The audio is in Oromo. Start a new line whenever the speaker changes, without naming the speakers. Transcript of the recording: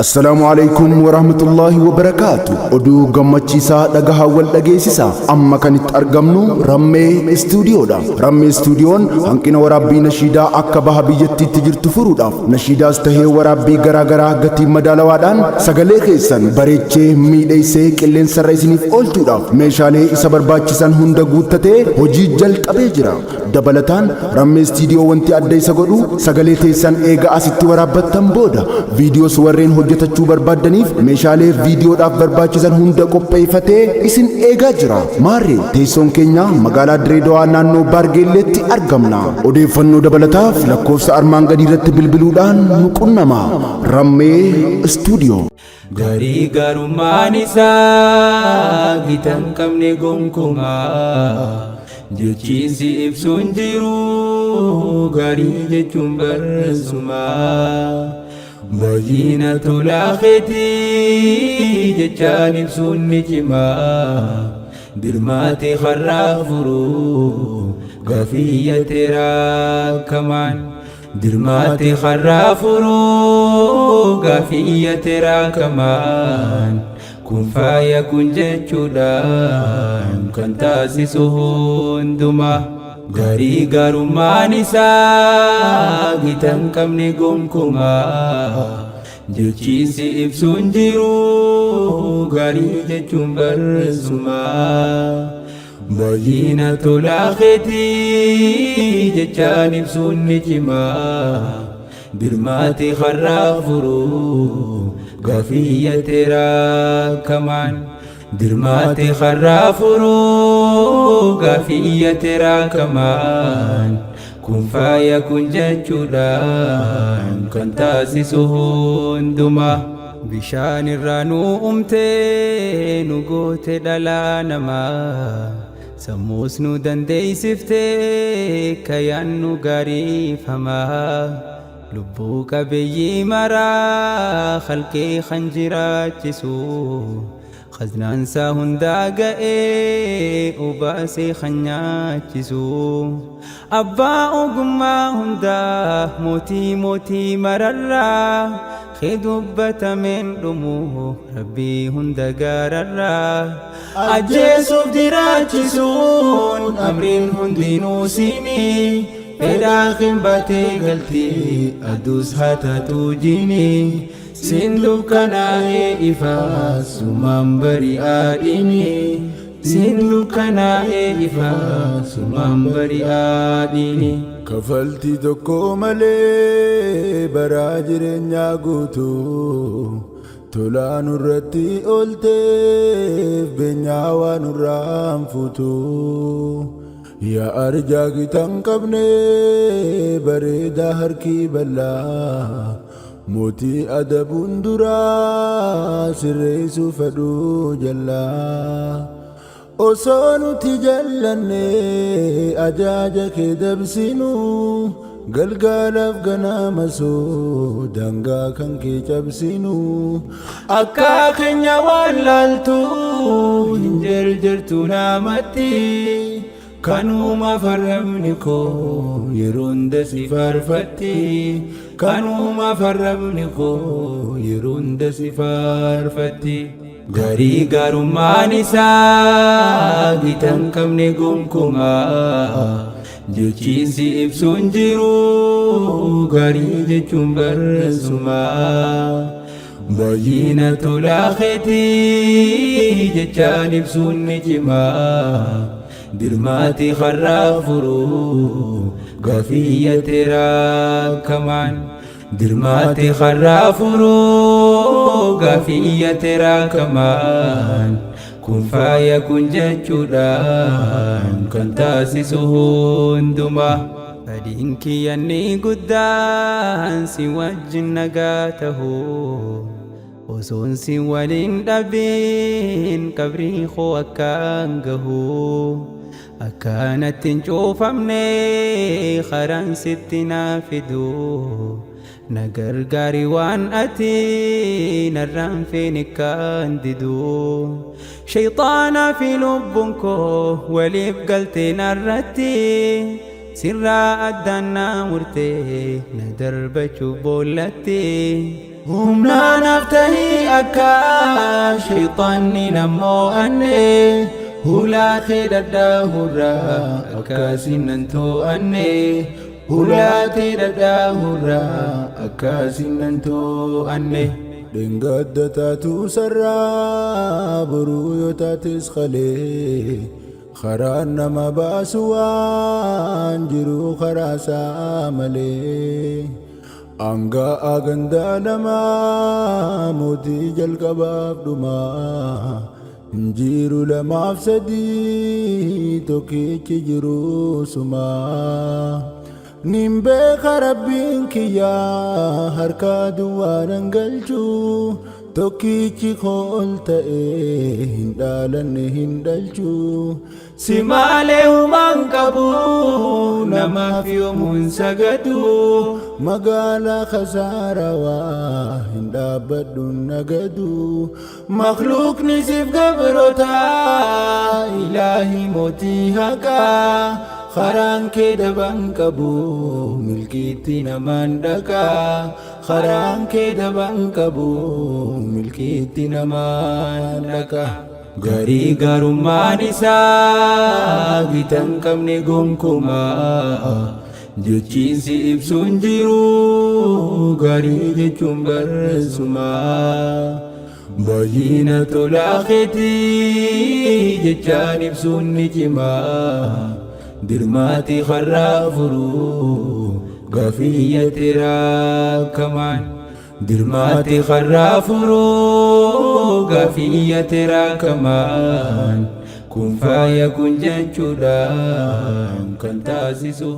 السلام عليكم ورحمة الله وبركاته. أدو غمچيسا دغها ول دغيسيسا اما كانت ارغمنو رمي استوديو دا رمي استوديون هنكنا ورابي نشيدا اكا بهبيتي تجرت فروداف نشيدا استهي ورابي غرا غرا غتي مدالوادان سغلي خيسن بريچه ميديسي كلين سرايسنيف اولتوداف ميشالي اسا برباچسن هوندا غوتته هوجي جلقبه جرا دبلتان رمي استوديو وانتي ادي سغدو سغلي تيسن ايغا اسيتي ورابتن بودا فيديو سورين hojjetachuu barbaadaniif meeshaalee viidiyoodhaaf barbaachisan hunda qopheeffatee isin eegaa jira. Maarree teessoon keenya magaalaa Direedawaa naannoo Baargeelleetti argamna. Odeeffannoo dabalataaf lakkoofsa armaan gadii irratti bilbiluudhaan nu qunnamaa. Rammee Istuudiyoo.
Garii garummaan isaa gitan qabne gonkumaa jechiinsi ibsuun jiru garii jechuun barreessumaa. Bajina tulakheti jechaan ibsuun ni cimaa dirmaati kharraafuru gaafiyya teeraa kamaan dirmaati kharraafuru gaafiyya teeraa kamaan kun faaya kun jechuudhaan kan taasisu hundumaa. Garii garummaan isaa gitan qabne gonkumaa jechiinsi ibsuun jiru garii jechuun barreessumaa. Bajina tulakheti jechaan ibsuun ni cimaa dirmaati kharraafuru gaafiyya teeraa kamaan dirmaati kharraafuru gaafiyya teeraa kamaan kun faaya kun jechuudhaan kan taasisu hundumaa. Bishaan irraa nu uumtee nu goote dhalaa namaa sammuus nu dandeessiftee kayyaan nu gaariifamaa. Lubbuu qabeeyyii maraa khalqee kan jiraachisu خزنانسا هندا غئee obaasee kan nyaachisu abbaa ogummaa hundaa mootii mararraa kee dubbatameen dhumu rabbii hunda gaararraa ajjeesuuf jiraachisuun amriin hundinuu siinii fedhaa qinbatee galtii aduus haatatu jinii Sinduk kanae ifa sumam bari'adini Sinduk kanae ifa sumam bari'adini
Kafalti tokko malee baraa jireenyaa guutuu tolaa nurratti oolteef beenyaa waan nurraan fuutuu yaa arjaa gitan qabne bareedaa harki bal'aa Mootii adabuun duraa sirreessuu fedhuu jallaa osoo nuti jallanne ajaaja kee dabsinu galgaalaaf ganama soo dangaa kan kee cabsinu
akka keenya waan laaltu hin jarjartu namatti kanuma farramni koo yeroo hunda si faarfatti kanuma farramni koo yeroo hunda si faarfatti. Garii garummaan isaa gitan qabne gonkumaa jechiinsi ibsuun jiru garii jechuun barreessumaa. Bajina tulakheti jechaan ibsuun ni cimaa dirmaati kharraafuru gaafiyya teeraa kamaan dirmaati kharraafuru gaafiyya teeraa kamaan kun faaya kun jechuudhaan kan taasisu hundumaa. Fedhiin kiyyanni guddaan si wajjin nagaa tahuu osoon si waliin dhabiin qabrii koo akkaan gahuu akkanatti hin cuufamne karaan sitti naa fiduu na gargaari waan ati narraan feene kan diduu shayxaanaa fi lubbuun koo waliif galtee narratti sirraa addaan na murtee na darbachuuf boollatti humna naftahi akka shayxaanni nammoo anne hulaa kee dadhaahurra akkasinan to'anne hulaa kee dadhaahurra akkasinan to'anne
Dhengadda taatu sarraa boruu yoo taates qalee karaan nama baasu waan jiru karaa isaa malee Anga'aa gandaa namaa mootii jalqabaaf dhumaa Injiru lamaaf sadii tokkichi jiru sumaa Nimbeeka rabbiin kiyyaa harkaa duwwaanan galchu tokkichi kool ta'ee hin dhaalanne hin dhalchu
Si malee humaan qabu namaaf yoomuun sagadu
magaalaa khasaarawaa hin dhaabbadhu nagadu
Makhluuqni siif gabroota ilaahi mootii haqaa karaan kee daban qabu milkiitti namaan dhaqaa karaan kee daban qabu milkiitti namaan dhaqaa Garii garummaan isaa gitan qabne gonkumaa jechiinsi ibsuun jiru garii jechuun barreessumaa baay'ina tolaa keetii jechaan ibsuun ni cimaa dirmaati karraa furuu gaaffiyya teeraa kamaan dirmaati karraa furuu gaaffiyya teeraa kamaan kun faaya kun jechuudhaan kan taasisu